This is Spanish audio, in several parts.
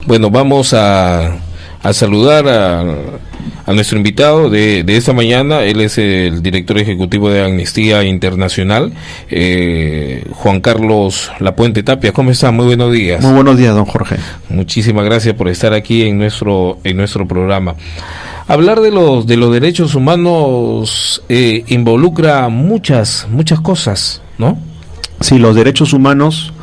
Bueno, vamos a saludar a nuestro invitado de esta mañana. Él es el director ejecutivo de Amnistía Internacional, Juan Carlos Lapuente Tapia. ¿Cómo está? Muy buenos días. Muy buenos días, don Jorge. Muchísimas gracias por estar aquí en nuestro programa. Hablar de los derechos humanos involucra muchas cosas, ¿no? Sí, los derechos humanos,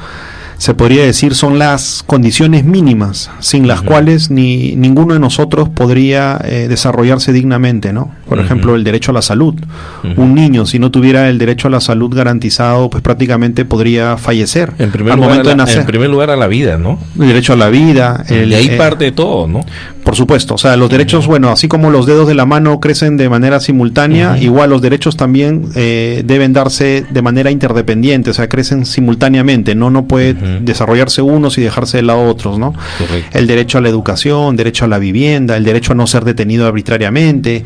se podría decir, son las condiciones mínimas sin las cuales ninguno de nosotros podría desarrollarse dignamente, ¿no? Por ejemplo, el derecho a la salud. Un niño, si no tuviera el derecho a la salud garantizado, pues prácticamente podría fallecer al momento de nacer. En primer lugar, a la vida, ¿no? El derecho a la vida. De ahí parte de todo, ¿no? Por supuesto, o sea, los derechos, bueno, así como los dedos de la mano crecen de manera simultánea, igual los derechos también deben darse de manera interdependiente, o sea, crecen simultáneamente, no puede desarrollarse unos y dejarse de lado otros, ¿no? Correcto. El derecho a la educación, derecho a la vivienda, el derecho a no ser detenido arbitrariamente,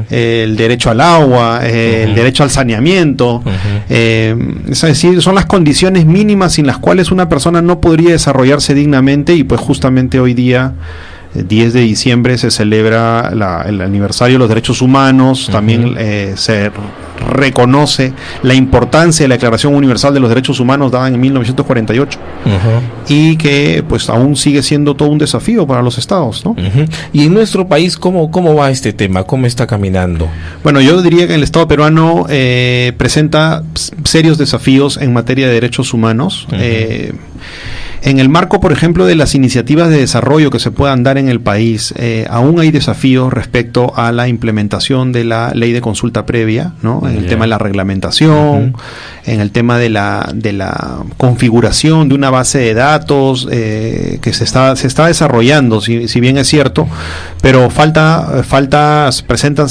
el derecho al agua, el derecho al saneamiento, es decir, son las condiciones mínimas sin las cuales una persona no podría desarrollarse dignamente, y pues justamente hoy día 10 de diciembre se celebra el aniversario de los derechos humanos. También se reconoce la importancia de la Declaración Universal de los Derechos Humanos dada en 1948 y que pues aún sigue siendo todo un desafío para los estados, ¿no? Y en nuestro país, ¿cómo va este tema? ¿Cómo está caminando? Bueno, yo diría que el Estado peruano presenta serios desafíos en materia de derechos humanos. En el marco, por ejemplo, de las iniciativas de desarrollo que se puedan dar en el país, aún hay desafíos respecto a la implementación de la ley de consulta previa, ¿no? En el tema de la reglamentación, en el tema de la configuración de una base de datos que se está desarrollando, si bien es cierto, pero se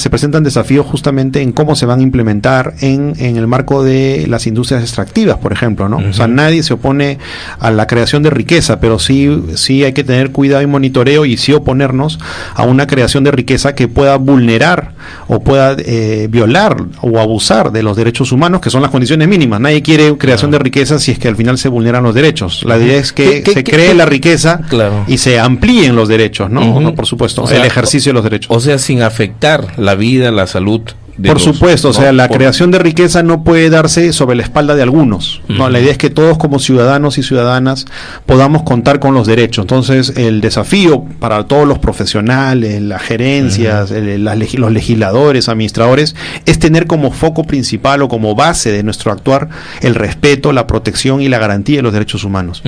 presentan desafíos justamente en cómo se van a implementar en el marco de las industrias extractivas, por ejemplo, ¿no? O sea, nadie se opone a la creación de riqueza, pero sí hay que tener cuidado y monitoreo, y sí oponernos a una creación de riqueza que pueda vulnerar o pueda violar o abusar de los derechos humanos, que son las condiciones mínimas. Nadie quiere creación de riqueza si es que al final se vulneran los derechos. La idea es que se cree la riqueza y se amplíen los derechos, ¿no? No, por supuesto, o sea, el ejercicio de los derechos. O sea, sin afectar la vida, la salud. Por supuesto, o sea, la creación de riqueza no puede darse sobre la espalda de algunos, ¿no? La idea es que todos como ciudadanos y ciudadanas podamos contar con los derechos. Entonces, el desafío para todos los profesionales, las gerencias, los legisladores, administradores, es tener como foco principal o como base de nuestro actuar el respeto, la protección y la garantía de los derechos humanos.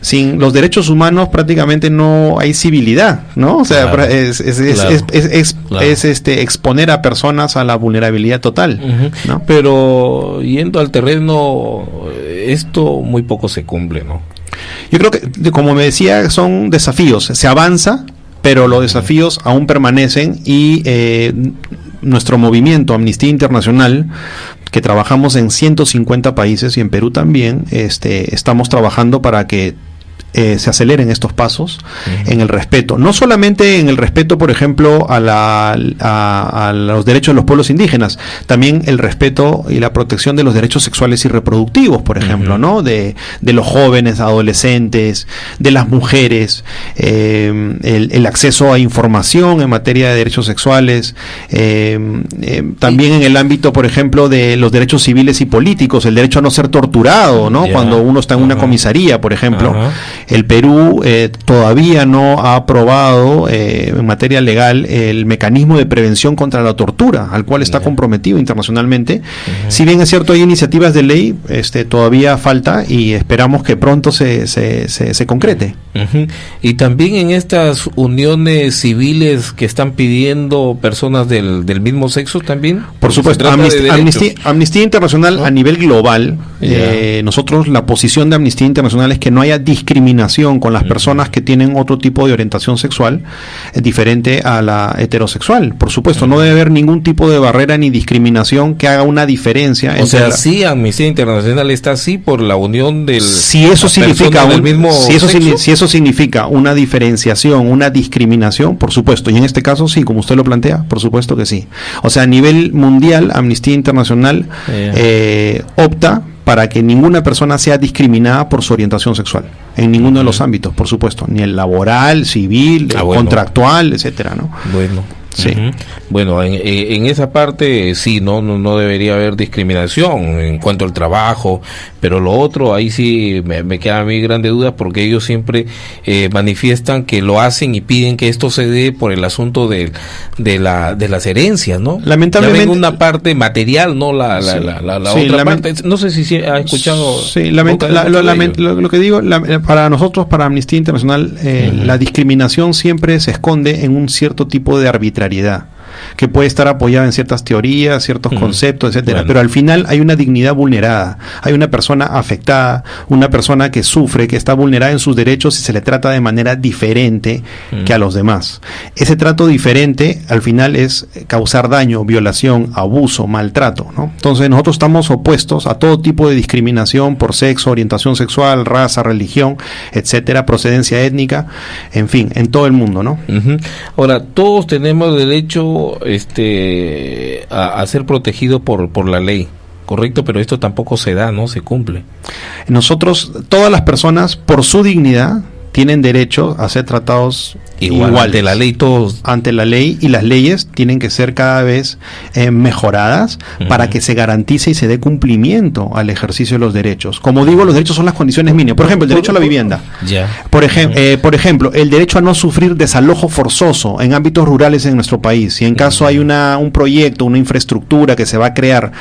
Sin los derechos humanos prácticamente no hay civilidad, ¿no? O sea, es exponer a personas a la vulnerabilidad total, ¿no? Pero yendo al terreno, esto muy poco se cumple, ¿no? Yo creo que, como me decía, son desafíos. Se avanza, pero los desafíos aún permanecen, y nuestro movimiento Amnistía Internacional, que trabajamos en 150 países y en Perú también, estamos trabajando para que se aceleren estos pasos en el respeto, no solamente en el respeto, por ejemplo, a los derechos de los pueblos indígenas, también el respeto y la protección de los derechos sexuales y reproductivos, por ejemplo, ¿no? De los jóvenes, adolescentes, de las mujeres, el acceso a información en materia de derechos sexuales, también en el ámbito, por ejemplo, de los derechos civiles y políticos, el derecho a no ser torturado, ¿no? Cuando uno está en una comisaría, por ejemplo. El Perú todavía no ha aprobado en materia legal el mecanismo de prevención contra la tortura, al cual está comprometido internacionalmente. Si bien es cierto, hay iniciativas de ley, todavía falta, y esperamos que pronto se concrete. Y también en estas uniones civiles que están pidiendo personas del mismo sexo también. Por supuesto, Amnistía Internacional a nivel global, nosotros, la posición de Amnistía Internacional es que no haya discriminación con las personas que tienen otro tipo de orientación sexual diferente a la heterosexual. Por supuesto, no debe haber ningún tipo de barrera ni discriminación que haga una diferencia. O sea, sí, Amnistía Internacional está así por la unión del... Si eso significa si eso significa una diferenciación, una discriminación, por supuesto, y en este caso sí, como usted lo plantea, por supuesto que sí. O sea, a nivel mundial, Amnistía Internacional opta para que ninguna persona sea discriminada por su orientación sexual, en ninguno de los ámbitos, por supuesto, ni el laboral, civil, contractual, etcétera, ¿no? Bueno. Sí. Bueno, en esa parte sí, no debería haber discriminación en cuanto al trabajo, pero lo otro, ahí sí me quedan a mí grandes dudas, porque ellos siempre manifiestan que lo hacen y piden que esto se dé por el asunto de las herencias, ¿no? Lamentablemente. Ya ven una parte material, ¿no? La otra parte. No sé si ha escuchado. Sí, lo que digo, para nosotros, para Amnistía Internacional, la discriminación siempre se esconde en un cierto tipo de arbitrariedad, que puede estar apoyada en ciertas teorías, ciertos conceptos, etcétera, pero al final hay una dignidad vulnerada, hay una persona afectada, una persona que sufre, que está vulnerada en sus derechos y se le trata de manera diferente que a los demás. Ese trato diferente al final es causar daño, violación, abuso, maltrato, ¿no? Entonces nosotros estamos opuestos a todo tipo de discriminación por sexo, orientación sexual, raza, religión, etcétera, procedencia étnica, en fin, en todo el mundo, ¿no? Ahora, todos tenemos derecho a ser protegido por la ley, correcto, pero esto tampoco se da, no se cumple. Nosotros, todas las personas, por su dignidad, tienen derecho a ser tratados igual ante la ley, todos ante la ley, y las leyes tienen que ser cada vez mejoradas para que se garantice y se dé cumplimiento al ejercicio de los derechos. Como digo, los derechos son las condiciones mínimas. Por ejemplo, el derecho a la vivienda. Por ejemplo, el derecho a no sufrir desalojo forzoso en ámbitos rurales en nuestro país. Si en caso hay un proyecto, una infraestructura que se va a crear,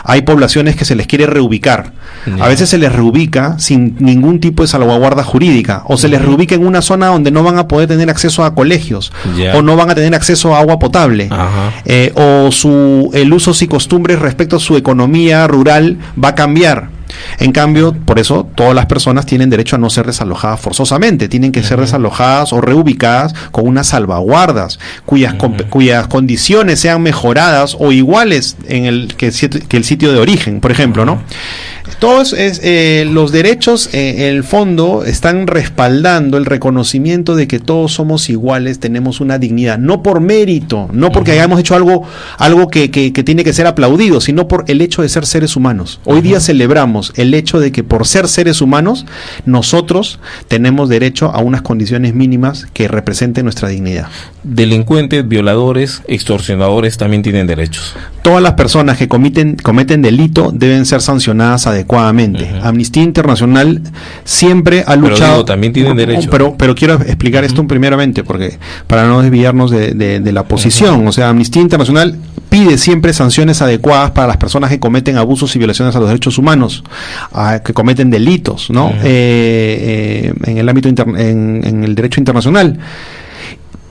hay poblaciones que se les quiere reubicar. A veces se les reubica sin ningún tipo de salvaguarda jurídica, o se les reubica en una zona donde no van a poder tener acceso a colegios, o no van a tener acceso a agua potable, o el usos y costumbres respecto a su economía rural va a cambiar. En cambio, por eso todas las personas tienen derecho a no ser desalojadas forzosamente, tienen que ser desalojadas o reubicadas con unas salvaguardas cuyas condiciones sean mejoradas o iguales que el sitio de origen, por ejemplo, ¿no? Todos los derechos, en el fondo, están respaldando el reconocimiento de que todos somos iguales, tenemos una dignidad, no por mérito, no porque hayamos hecho algo que tiene que ser aplaudido, sino por el hecho de ser seres humanos. Hoy día celebramos el hecho de que por ser seres humanos, nosotros tenemos derecho a unas condiciones mínimas que representen nuestra dignidad. Delincuentes, violadores, extorsionadores también tienen derechos. Todas las personas que cometen delito deben ser sancionadas adecuadamente. Amnistía Internacional siempre ha luchado. También tienen derecho. Pero quiero explicar esto primeramente, porque para no desviarnos de la posición. O sea, Amnistía Internacional pide siempre sanciones adecuadas para las personas que cometen abusos y violaciones a los derechos humanos, que cometen delitos, ¿no? En el ámbito en el derecho internacional.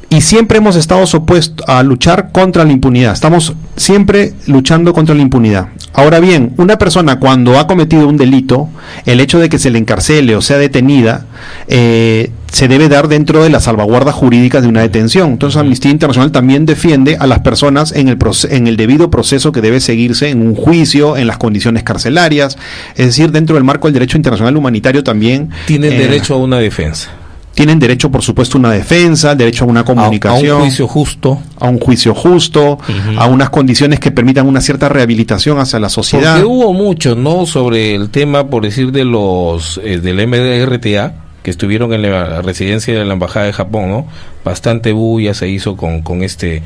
Y siempre hemos estado opuestos a luchar contra la impunidad. Estamos siempre luchando contra la impunidad. Ahora bien, una persona cuando ha cometido un delito, el hecho de que se le encarcele o sea detenida, se debe dar dentro de las salvaguardas jurídicas de una detención. Entonces, Amnistía Internacional también defiende a las personas en el debido proceso que debe seguirse en un juicio, en las condiciones carcelarias, es decir, dentro del marco del derecho internacional humanitario también. Tienen derecho a una defensa. Tienen derecho, por supuesto, a una defensa, derecho a una comunicación. A un juicio justo. A un juicio justo, a unas condiciones que permitan una cierta rehabilitación hacia la sociedad. Porque hubo mucho, ¿no?, sobre el tema, por decir, de los del MDRTA, que estuvieron en la residencia de la Embajada de Japón, ¿no? Bastante bulla se hizo con este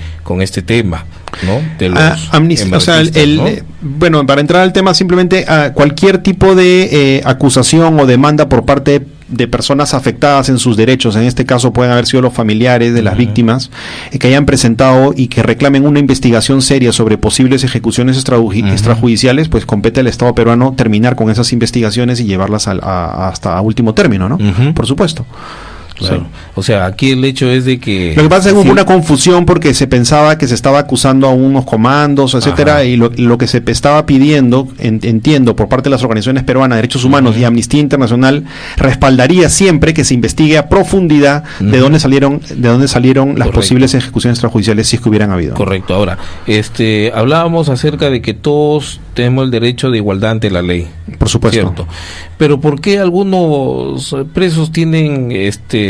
tema, ¿no? De los o sea, ¿no? Bueno, para entrar al tema, simplemente cualquier tipo de acusación o demanda por parte de personas afectadas en sus derechos, en este caso pueden haber sido los familiares de las víctimas, que hayan presentado y que reclamen una investigación seria sobre posibles ejecuciones extrajudiciales, pues compete al Estado peruano terminar con esas investigaciones y llevarlas hasta último término, ¿no? Por supuesto. Claro. Sí. O sea, aquí el hecho es de que... Lo que pasa es que hubo una confusión porque se pensaba que se estaba acusando a unos comandos, etcétera, y lo que se estaba pidiendo, entiendo, por parte de las organizaciones peruanas de derechos humanos y Amnistía Internacional, respaldaría siempre que se investigue a profundidad de dónde salieron las posibles ejecuciones extrajudiciales, si es que hubieran habido. Correcto. Ahora, hablábamos acerca de que todos tenemos el derecho de igualdad ante la ley. Por supuesto. Cierto. Pero ¿por qué algunos presos tienen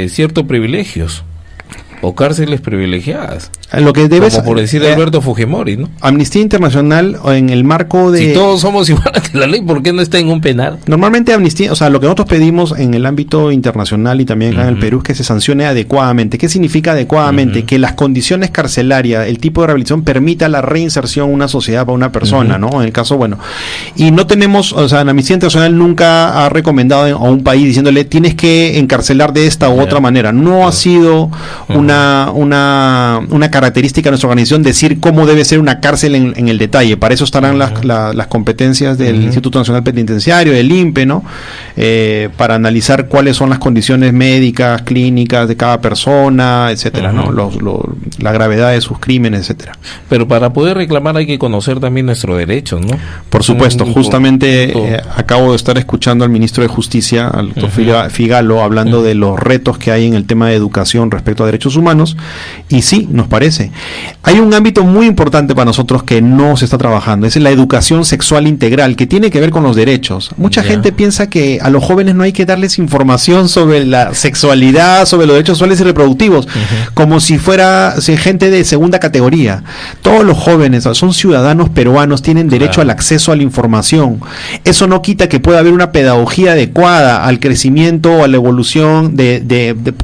ciertos privilegios? o cárceles privilegiadas. Lo que debe como por decir Alberto Fujimori, ¿no? Amnistía Internacional, en el marco de... Si todos somos iguales ante la ley, ¿por qué no está en un penal? Normalmente amnistía, o sea, lo que nosotros pedimos en el ámbito internacional y también acá en el Perú es que se sancione adecuadamente. ¿Qué significa adecuadamente? Que las condiciones carcelarias, el tipo de rehabilitación permita la reinserción en una sociedad para una persona, ¿no? En el caso, bueno. Y no tenemos, o sea, la Amnistía Internacional nunca ha recomendado a un país diciéndole tienes que encarcelar de esta u otra manera. No ha sido una característica de nuestra organización decir cómo debe ser una cárcel en el detalle. Para eso estarán las competencias del Instituto Nacional Penitenciario, del INPE, ¿no? Para analizar cuáles son las condiciones médicas, clínicas de cada persona, etcétera, ¿no? La gravedad de sus crímenes, etcétera. Pero para poder reclamar hay que conocer también nuestros derechos, ¿no? Por supuesto, justamente acabo de estar escuchando al ministro de Justicia, al doctor Figalo, hablando de los retos que hay en el tema de educación respecto a derechos humanos, y sí, nos parece. Hay un ámbito muy importante para nosotros que no se está trabajando, es la educación sexual integral, que tiene que ver con los derechos. Mucha gente piensa que a los jóvenes no hay que darles información sobre la sexualidad, sobre los derechos sexuales y reproductivos, como si fuera gente de segunda categoría. Todos los jóvenes son ciudadanos peruanos, tienen derecho al acceso a la información. Eso no quita que pueda haber una pedagogía adecuada al crecimiento o a la evolución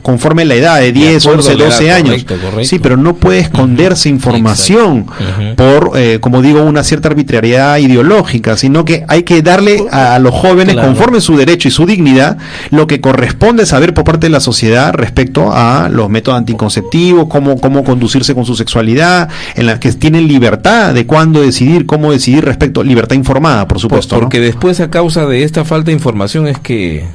conforme a la edad de 10, 11, 12 años. Correcto. Sí, pero no puede esconderse información por, como digo, una cierta arbitrariedad ideológica, sino que hay que darle a los jóvenes, conforme su derecho y su dignidad, lo que corresponde saber por parte de la sociedad respecto a los métodos anticonceptivos, cómo conducirse con su sexualidad, en la que tienen libertad de cuándo decidir, cómo decidir respecto, libertad informada, por supuesto. Porque después, a causa de esta falta de información, es que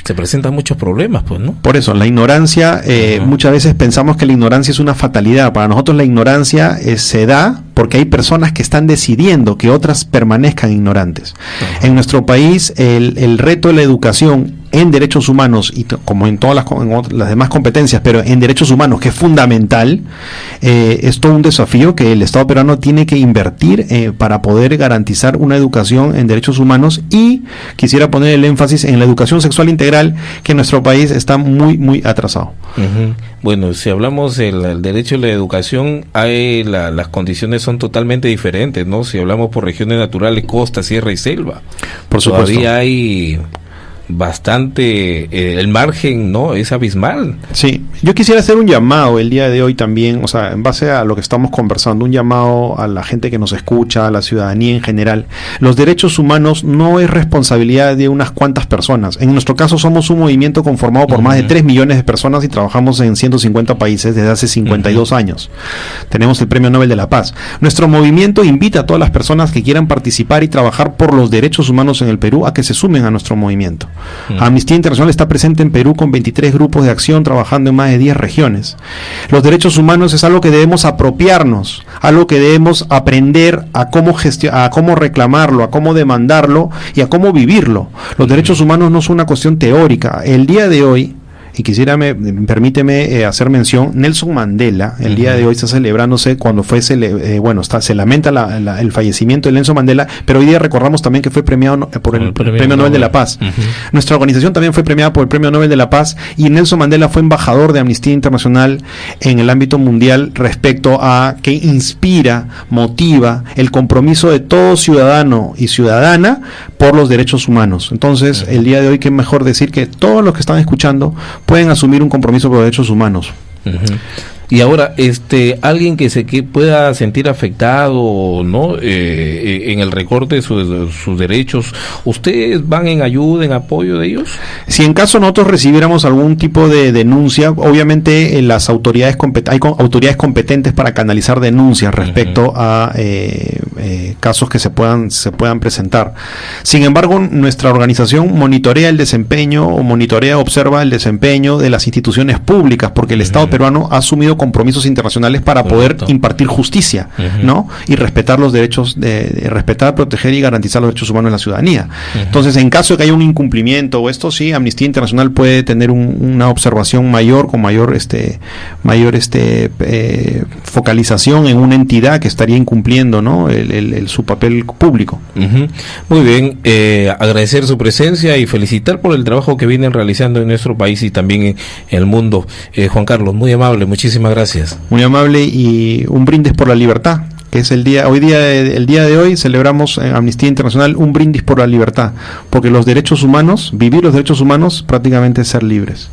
se presentan muchos problemas, pues, ¿no? Por eso, la ignorancia, muchas veces pensamos que la ignorancia es una fatalidad. Para nosotros la ignorancia se da porque hay personas que están decidiendo que otras permanezcan ignorantes. En nuestro país, el reto de la educación en derechos humanos, y como en todas las demás competencias, pero en derechos humanos, que es fundamental, es todo un desafío que el Estado peruano tiene que invertir para poder garantizar una educación en derechos humanos, y quisiera poner el énfasis en la educación sexual integral, que en nuestro país está muy, muy atrasado. Bueno, si hablamos del derecho a la educación, las condiciones son totalmente diferentes, ¿no? Si hablamos por regiones naturales, costa, sierra y selva, por supuesto, todavía hay bastante, el margen, ¿no? Es abismal. Sí, yo quisiera hacer un llamado el día de hoy también, o sea, en base a lo que estamos conversando, un llamado a la gente que nos escucha, a la ciudadanía en general. Los derechos humanos no es responsabilidad de unas cuantas personas. En nuestro caso somos un movimiento conformado por más de 3 millones de personas y trabajamos en 150 países desde hace 52 años. Tenemos el Premio Nobel de la Paz. Nuestro movimiento invita a todas las personas que quieran participar y trabajar por los derechos humanos en el Perú a que se sumen a nuestro movimiento. Amnistía Internacional está presente en Perú con 23 grupos de acción trabajando en más de 10 regiones. Los derechos humanos es algo que debemos apropiarnos, algo que debemos aprender a cómo reclamarlo, a cómo demandarlo y a cómo vivirlo. Los derechos humanos no son una cuestión teórica. El día de hoy, y permíteme hacer mención, Nelson Mandela, el día de hoy está celebrándose cuando fue, se lamenta el fallecimiento de Nelson Mandela, pero hoy día recordamos también que fue premiado por el Premio Nobel de la Paz. Nuestra organización también fue premiada por el Premio Nobel de la Paz, y Nelson Mandela fue embajador de Amnistía Internacional en el ámbito mundial respecto a que inspira, motiva el compromiso de todo ciudadano y ciudadana por los derechos humanos. Entonces, el día de hoy, qué mejor decir que todos los que están escuchando pueden asumir un compromiso por los derechos humanos. Y ahora, alguien que pueda sentir afectado, ¿no? En el recorte de sus derechos, ¿ustedes van en ayuda, en apoyo de ellos? Si en caso nosotros recibiéramos algún tipo de denuncia, obviamente las autoridades hay autoridades competentes para canalizar denuncias respecto a casos que se puedan presentar. Sin embargo, nuestra organización monitorea el desempeño, observa el desempeño de las instituciones públicas, porque el Estado peruano ha asumido compromisos internacionales para poder impartir justicia, ¿no? Y respetar los derechos, respetar, proteger y garantizar los derechos humanos de la ciudadanía. Entonces, en caso de que haya un incumplimiento o esto, sí, Amnistía Internacional puede tener una observación mayor, con mayor focalización en una entidad que estaría incumpliendo, ¿no? Su papel público. Muy bien, agradecer su presencia y felicitar por el trabajo que vienen realizando en nuestro país y también en el mundo. Juan Carlos, muy amable, muchísimas Muchísimas gracias. Muy amable, y un brindis por la libertad, que es el día de hoy celebramos en Amnistía Internacional un brindis por la libertad, porque los derechos humanos, vivir los derechos humanos prácticamente es ser libres.